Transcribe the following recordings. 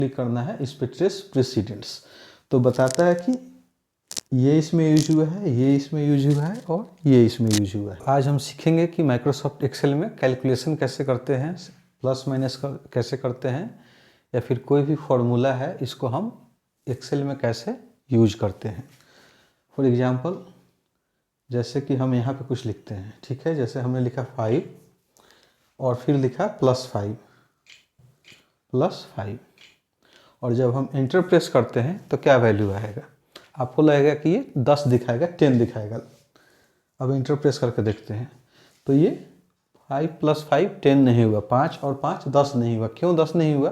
Click करना है, इस पर ट्रेस प्रेसिडेंट्स, तो बताता है कि ये इसमें यूज हुआ है, ये इसमें यूज हुआ है और ये इसमें यूज हुआ है। आज हम सीखेंगे कि माइक्रोसॉफ्ट एक्सेल में कैलकुलेशन कैसे करते हैं, प्लस माइनस कैसे करते हैं, या फिर कोई भी फॉर्मूला है इसको हम एक्सेल में कैसे यूज करते हैं। फॉर एग्जांपल जैसे कि हम यहाँ पे कुछ लिखते हैं, ठीक है, जैसे हमने लिखा 5 और फिर लिखा +5 और जब हम एंटर प्रेस करते हैं तो क्या वैल्यू आएगा, आपको लगेगा कि ये 10 दिखाएगा, 10 दिखाएगा। अब एंटर प्रेस करके देखते हैं तो ये 5 + 5 10 नहीं हुआ, 5 और 5 10 नहीं हुआ। क्यों 10 नहीं हुआ?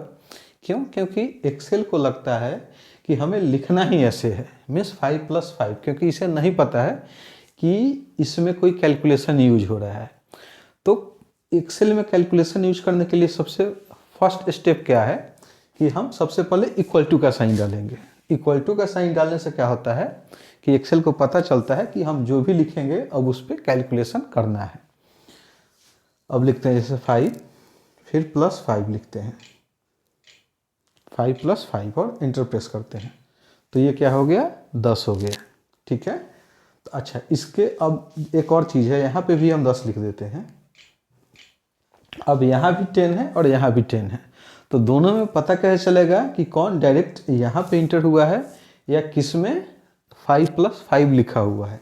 क्योंकि एक्सेल को लगता है कि हमें लिखना ही ऐसे है, मीन्स 5 + 5, क्योंकि इसे नहीं पता है कि इसमें कोई कैलकुलेशन यूज हो रहा है। तो एक्सेल में कैलकुलेशन यूज करने के लिए सबसे फर्स्ट स्टेप क्या है कि हम सबसे पहले इक्वल टू का साइन डालेंगे। इक्वल टू का साइन डालने से क्या होता है कि एक्सेल को पता चलता है कि हम जो भी लिखेंगे अब उस पर कैलकुलेशन करना है। अब लिखते हैं जैसे 5 फिर +5 लिखते हैं, 5 + 5 और एंटर प्रेस करते हैं तो ये क्या हो गया, 10 हो गया। ठीक है, तो अच्छा इसके अब एक और चीज़ है, यहाँ पे भी हम 10 लिख देते हैं। अब यहाँ भी 10 है और यहाँ भी 10 है, तो दोनों में पता कैसे चलेगा कि कौन डायरेक्ट यहाँ पे इंटर हुआ है या किस में 5 + 5 लिखा हुआ है।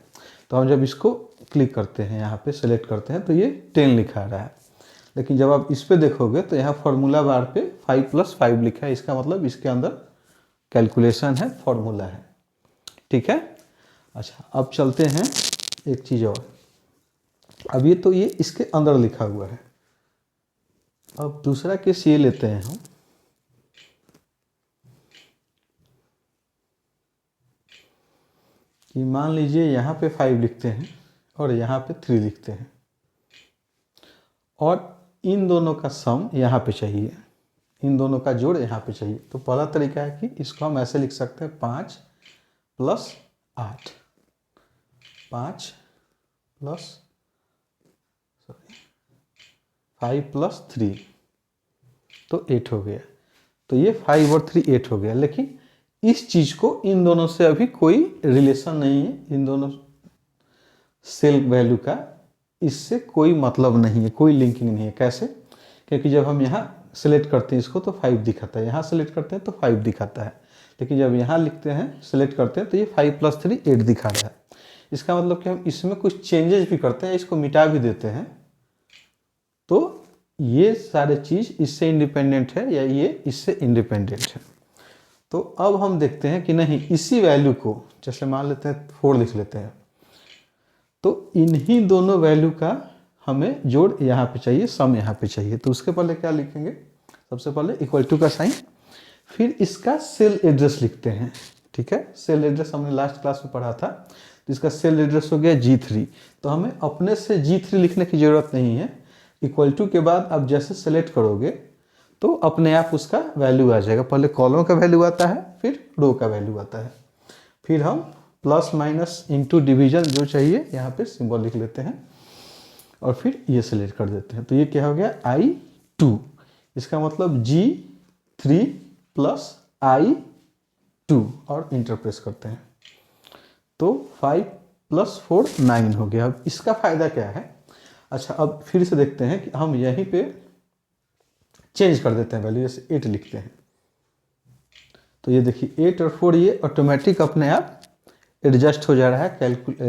तो हम जब इसको क्लिक करते हैं, यहाँ पे सेलेक्ट करते हैं तो ये 10 लिखा रहा है, लेकिन जब आप इस पे देखोगे तो यहाँ फॉर्मूला बार पे 5 + 5 लिखा है। इसका मतलब इसके अंदर कैलकुलेशन है, फॉर्मूला है। ठीक है, अच्छा अब चलते हैं एक चीज़ और। अब ये तो ये इसके अंदर लिखा हुआ है। अब दूसरा केस ये लेते हैं हम, कि मान लीजिए यहाँ पे 5 लिखते हैं और यहाँ पे 3 लिखते हैं और इन दोनों का सम यहाँ पे चाहिए, इन दोनों का जोड़ यहाँ पे चाहिए। तो पहला तरीका है कि इसको हम ऐसे लिख सकते हैं 5 + 8, 5 + 3 तो 8 हो गया। तो ये 5 और 3 8 हो गया, लेकिन इस चीज़ को इन दोनों से अभी कोई रिलेशन नहीं है, इन दोनों सेल वैल्यू का इससे कोई मतलब नहीं है, कोई लिंकिंग नहीं है। कैसे? क्योंकि जब हम यहाँ सेलेक्ट करते हैं इसको तो 5 दिखाता है, यहाँ सेलेक्ट करते हैं तो 5 दिखाता है, लेकिन जब यहाँ लिखते हैं सेलेक्ट करते हैं तो ये 5 + 3 8 दिखा रहा है। इसका मतलब कि हम इसमें कुछ चेंजेस भी करते हैं, इसको मिटा भी देते हैं, तो ये सारे चीज़ इससे इंडिपेंडेंट है या ये इससे इंडिपेंडेंट है। तो अब हम देखते हैं कि नहीं, इसी वैल्यू को जैसे मान लेते हैं 4 लिख लेते हैं, तो इन्हीं दोनों वैल्यू का हमें जोड़ यहाँ पे चाहिए, सम यहाँ पे चाहिए। तो उसके पहले क्या लिखेंगे, सबसे पहले इक्वल टू का साइन, फिर इसका सेल एड्रेस लिखते हैं। ठीक है, सेल एड्रेस हमने लास्ट क्लास में पढ़ा था, तो इसका सेल एड्रेस हो गया G3। तो हमें अपने से G3 लिखने की ज़रूरत नहीं है, इक्वल टू के बाद आप जैसे सेलेक्ट करोगे तो अपने आप उसका वैल्यू आ जाएगा। पहले कॉलम का वैल्यू आता है, फिर रो का वैल्यू आता है, फिर हम प्लस माइनस इंटू डिवीजन जो चाहिए यहाँ पे सिंबल लिख लेते हैं और फिर ये सेलेक्ट कर देते हैं। तो ये क्या हो गया, I2। इसका मतलब G3 + I2 और इंटर प्रेस करते हैं तो 5 + 4 9 हो गया। अब इसका फ़ायदा क्या है, अच्छा अब फिर से देखते हैं कि हम यहीं पे चेंज कर देते हैं वैल्यू, जैसे 8 लिखते हैं तो ये देखिए 8 और 4 ये ऑटोमेटिक अपने आप एडजस्ट हो जा रहा है,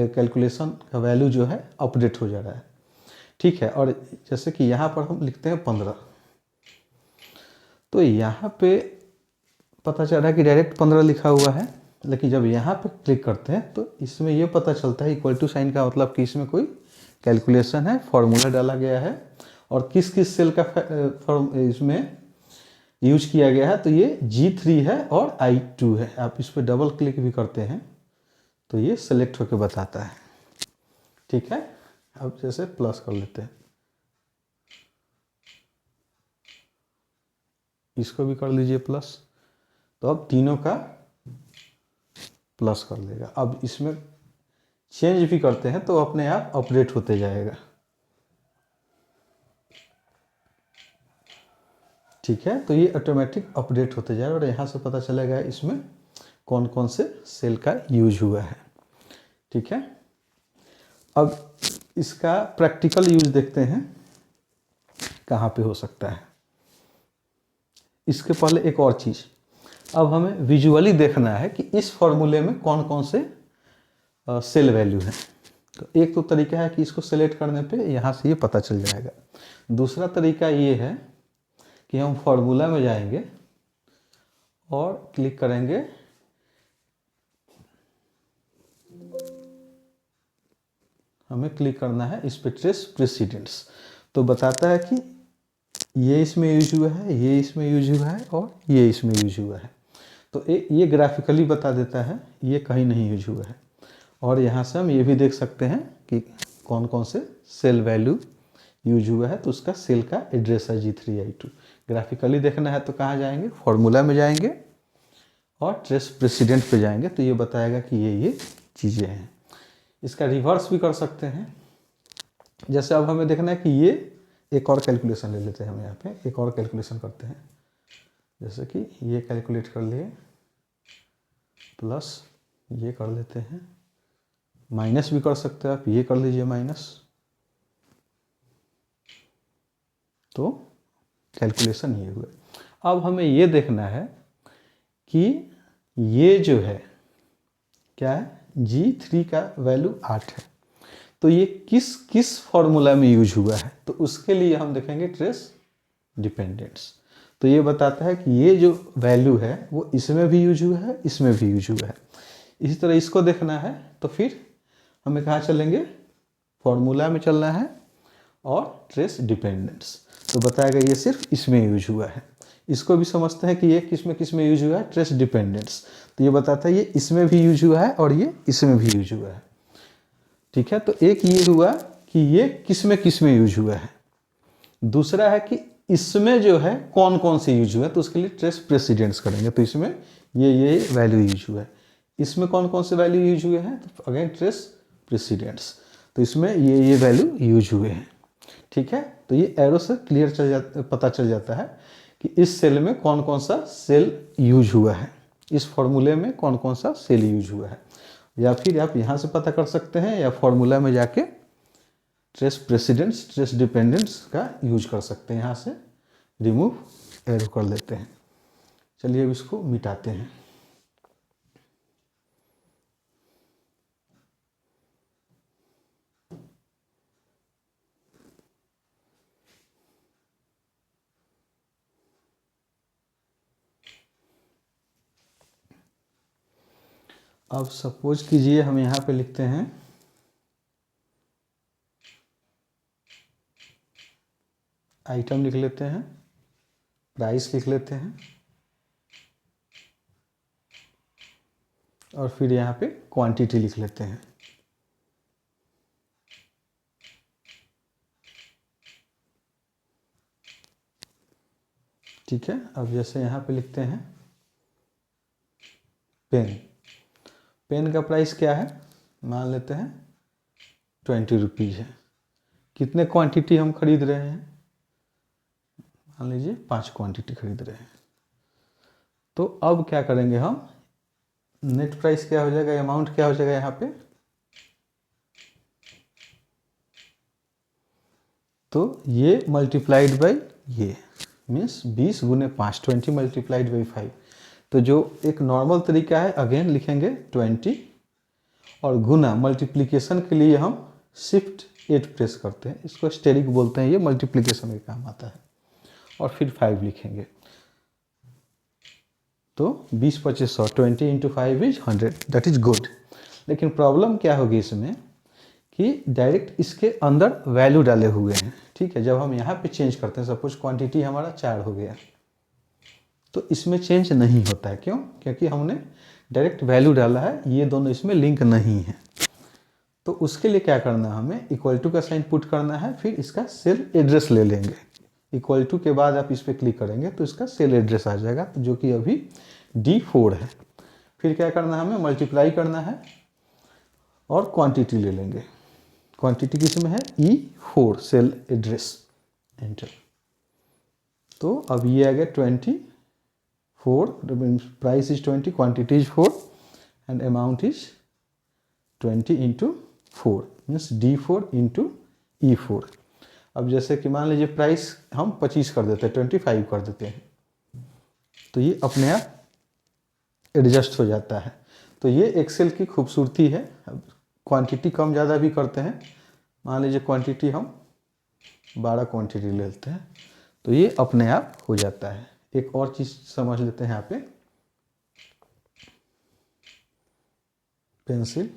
कैलकुलेशन का वैल्यू जो है अपडेट हो जा रहा है। ठीक है, और जैसे कि यहाँ पर हम लिखते हैं 15, तो यहाँ पे पता चल रहा है कि डायरेक्ट 15 लिखा हुआ है, लेकिन जब यहाँ पे क्लिक करते हैं तो इसमें ये पता चलता है इक्वल टू साइन का मतलब कि इसमें कोई कैलकुलेशन है, फॉर्मूला डाला गया है और किस किस सेल का इसमें यूज किया गया है। तो ये G3 है और I2 है। आप इस पर डबल क्लिक भी करते हैं तो ये सेलेक्ट होकर बताता है। ठीक है, अब जैसे प्लस कर लेते हैं, इसको भी कर लीजिए प्लस, तो अब तीनों का प्लस कर लेगा। अब इसमें चेंज भी करते हैं तो अपने आप अपडेट होते जाएगा। ठीक है, तो ये ऑटोमेटिक अपडेट होते जाएगा और यहाँ से पता चलेगा इसमें कौन कौन से सेल का यूज हुआ है। ठीक है, अब इसका प्रैक्टिकल यूज देखते हैं कहाँ पे हो सकता है। इसके पहले एक और चीज़, अब हमें विजुअली देखना है कि इस फॉर्मूले में कौन कौन से सेल वैल्यू हैं। तो एक तो तरीका है कि इसको सेलेक्ट करने पे यहाँ से ये पता चल जाएगा। दूसरा तरीका ये है कि हम फॉर्मूला में जाएंगे और क्लिक करेंगे हमें क्लिक करना है इस पे ट्रेस प्रेसिडेंट्स। तो बताता है कि ये इसमें यूज हुआ है, ये इसमें यूज हुआ है और ये इसमें यूज हुआ है। तो ये ग्राफिकली बता देता है ये कहीं नहीं यूज हुआ है। और यहाँ से हम ये भी देख सकते हैं कि कौन कौन से सेल वैल्यू यूज हुआ है। तो उसका सेल का एड्रेस है G3I2। ग्राफिकली देखना है तो कहाँ जाएंगे, फॉर्मूला में जाएंगे और ट्रेस प्रेसिडेंट पे जाएंगे तो ये बताएगा कि ये चीज़ें हैं। इसका रिवर्स भी कर सकते हैं। जैसे अब हमें देखना है कि ये एक और कैलकुलेशन ले लेते हैं, हम यहाँ पे एक और कैलकुलेशन करते हैं। जैसे कि ये कैलकुलेट कर लिए प्लस ये कर लेते हैं, माइनस भी कर सकते हैं आप, ये कर लीजिए माइनस। तो कैलकुलेशन ये हुआ। अब हमें ये देखना है कि ये जो है क्या है, G3 का वैल्यू 8 है, तो ये किस किस फॉर्मूला में यूज हुआ है। तो उसके लिए हम देखेंगे ट्रेस डिपेंडेंट्स। तो ये बताता है कि ये जो वैल्यू है वो इसमें भी यूज हुआ है, इसमें भी यूज हुआ है। इसी तरह इसको देखना है तो फिर हमें कहाँ चलेंगे, फॉर्मूला में चलना है और ट्रेस डिपेंडेंट्स। तो बताएगा ये सिर्फ इसमें यूज हुआ है। इसको भी समझते हैं कि ये किस में यूज हुआ है, ट्रेस डिपेंडेंट्स। तो ये बताता है ये इसमें भी यूज हुआ है और ये इसमें भी यूज हुआ है। ठीक है, तो एक ये हुआ कि ये किस में यूज हुआ है। दूसरा है कि इसमें जो है कौन कौन से यूज हुआ है, तो उसके लिए ट्रेस प्रेसिडेंट्स करेंगे। तो इसमें ये वैल्यू यूज हुआ है, इसमें कौन कौन से वैल्यू यूज हुए हैं, तो अगेन ट्रेस प्रेसिडेंट्स। तो इसमें ये वैल्यू यूज हुए हैं। ठीक है, तो ये एरो से क्लियर पता चल जाता है कि इस सेल में कौन कौन सा सेल यूज हुआ है, इस फॉर्मूले में कौन कौन सा सेल यूज हुआ है। या फिर आप यहाँ से पता कर सकते हैं या फॉर्मूला में जाके ट्रेस प्रेसिडेंट्स ट्रेस डिपेंडेंट्स का यूज कर सकते हैं। यहाँ से रिमूव एरो कर लेते हैं। चलिए अब इसको मिटाते हैं। अब सपोज कीजिए हम यहाँ पे लिखते हैं आइटम लिख लेते हैं, प्राइस लिख लेते हैं और फिर यहाँ पे क्वांटिटी लिख लेते हैं। ठीक है, अब जैसे यहाँ पे लिखते हैं पेन का प्राइस क्या है, मान लेते हैं 20 रुपीज़ है। कितने क्वांटिटी हम खरीद रहे हैं, मान लीजिए 5 क्वांटिटी खरीद रहे हैं। तो अब क्या करेंगे हम, नेट प्राइस क्या हो जाएगा, अमाउंट क्या हो जाएगा यहाँ पे, तो ये मल्टीप्लाइड बाई ये मीन्स 20 गुने 5, 20 मल्टीप्लाइड बाई 5। तो जो एक नॉर्मल तरीका है अगेन लिखेंगे 20 और गुना मल्टीप्लिकेशन के लिए हम शिफ्ट 8 प्रेस करते हैं, इसको स्टेरिक बोलते हैं, ये मल्टीप्लिकेशन के काम आता है। और फिर 5 लिखेंगे। तो 20 25 100, 20 into 5 is 100, that is good. लेकिन प्रॉब्लम क्या होगी इसमें कि डायरेक्ट इसके अंदर वैल्यू डाले हुए हैं। ठीक है, जब हम यहाँ पे चेंज करते हैं, सपोज क्वांटिटी हमारा 4 हो गया, तो इसमें चेंज नहीं होता है। क्यों, क्योंकि हमने डायरेक्ट वैल्यू डाला है, ये दोनों इसमें लिंक नहीं है। तो उसके लिए क्या करना है, हमें इक्वल टू का साइन पुट करना है, फिर इसका सेल एड्रेस ले लेंगे। इक्वल टू के बाद आप इस पर क्लिक करेंगे तो इसका सेल एड्रेस आ जाएगा, तो जो कि अभी D4 है। फिर क्या करना है, हमें मल्टीप्लाई करना है और क्वांटिटी ले लेंगे। क्वांटिटी किस में है, E4 सेल एड्रेस, एंटर। तो अब ये आ गया 24, price is 20, quantity is 4 and amount is 20 into 4 means D4 into E4। अब जैसे कि मान लीजिए प्राइस हम 25 कर देते हैं, 25 कर देते हैं, तो ये अपने आप एडजस्ट हो जाता है। तो ये एक्सेल की खूबसूरती है। अब क्वांटिटी कम ज़्यादा भी करते हैं, मान लीजिए क्वांटिटी हम 12 क्वांटिटी लेते हैं, तो ये अपने आप हो जाता है। एक और चीज़ समझ लेते हैं यहाँ पे, पेंसिल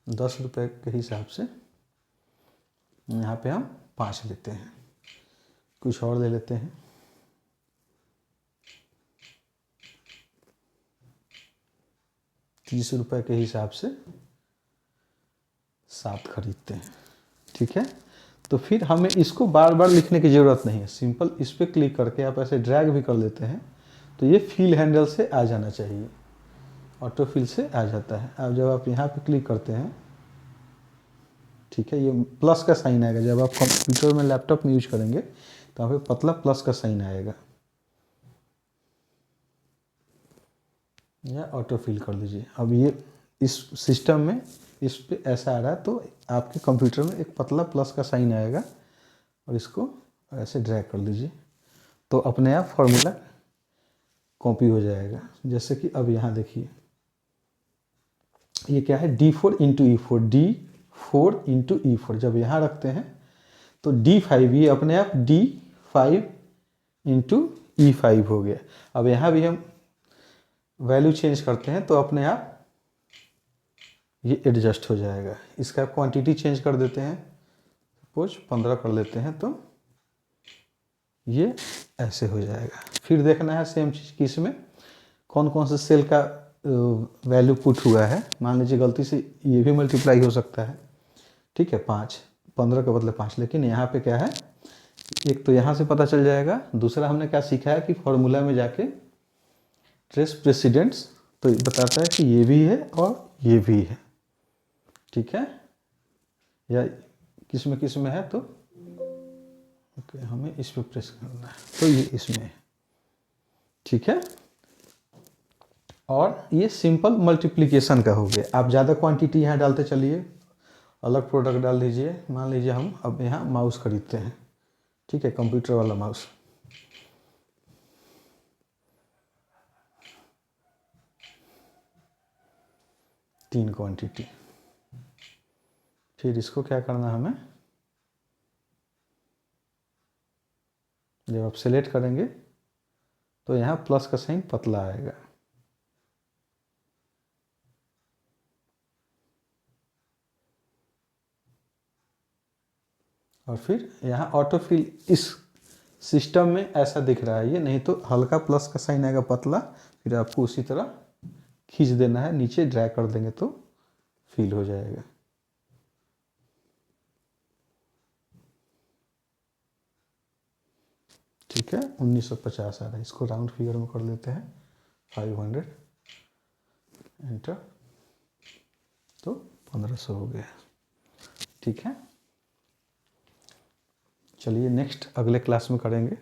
10 रुपये के हिसाब से यहाँ पे हम 5 लेते हैं। कुछ और ले लेते हैं, ₹30 के हिसाब से 7 खरीदते हैं। ठीक है, तो फिर हमें इसको बार बार लिखने की ज़रूरत नहीं है, सिंपल इस पर क्लिक करके आप ऐसे ड्रैग भी कर लेते हैं तो ये फिल हैंडल से आ जाना चाहिए, ऑटो फिल से आ जाता है। अब जब आप यहाँ पे क्लिक करते हैं, ठीक है, ये प्लस का साइन आएगा। जब आप कंप्यूटर में लैपटॉप में यूज करेंगे तो यहाँ पे पतला प्लस का साइन आएगा, या ऑटो फिल कर लीजिए। अब ये इस सिस्टम में इस पे ऐसा आ रहा है, तो आपके कंप्यूटर में एक पतला प्लस का साइन आएगा और इसको ऐसे ड्रैग कर लीजिए तो अपने आप फॉर्मूला कॉपी हो जाएगा। जैसे कि अब यहाँ देखिए, ये क्या है, D4 into E4, D4 into E4 जब यहाँ रखते हैं तो D5, ये अपने आप D5 इंटू E5 हो गया। अब यहाँ भी हम वैल्यू चेंज करते हैं तो अपने आप ये एडजस्ट हो जाएगा। इसका क्वांटिटी चेंज कर देते हैं, सपोज 15 कर लेते हैं, तो ये ऐसे हो जाएगा। फिर देखना है सेम चीज़ कि इसमें कौन कौन से सेल का वैल्यू पुट हुआ है। मान लीजिए गलती से ये भी मल्टीप्लाई हो सकता है, ठीक है, 5, 15 के बदले 5, लेकिन यहाँ पे क्या है, एक तो यहाँ से पता चल जाएगा, दूसरा हमने क्या सीखा है कि फॉर्मूला में जाके ट्रेस प्रेसिडेंट्स, तो बताता है कि ये भी है और ये भी है, ठीक है, या किस में है, तो ओके हमें इस पर प्रेस करना है, तो ये इसमें है, ठीक है। और ये सिंपल मल्टीप्लिकेशन का हो गया। आप ज़्यादा क्वांटिटी यहाँ डालते चलिए, अलग प्रोडक्ट डाल दीजिए। मान लीजिए हम अब यहाँ माउस खरीदते हैं, ठीक है, कंप्यूटर वाला माउस, तीन क्वांटिटी। फिर इसको क्या करना है हमें, जब आप सेलेक्ट करेंगे तो यहाँ प्लस का साइन पतला आएगा, और फिर यहाँ ऑटो फिल इस सिस्टम में ऐसा दिख रहा है ये, नहीं तो हल्का प्लस का साइन आएगा पतला, फिर आपको उसी तरह खींच देना है, नीचे ड्रैग कर देंगे तो फिल हो जाएगा। ठीक है, 1950 आ रहा है, इसको राउंड फिगर में कर लेते हैं 500, एंटर, तो 1500 हो गया। ठीक है, चलिए नेक्स्ट अगले क्लास में करेंगे।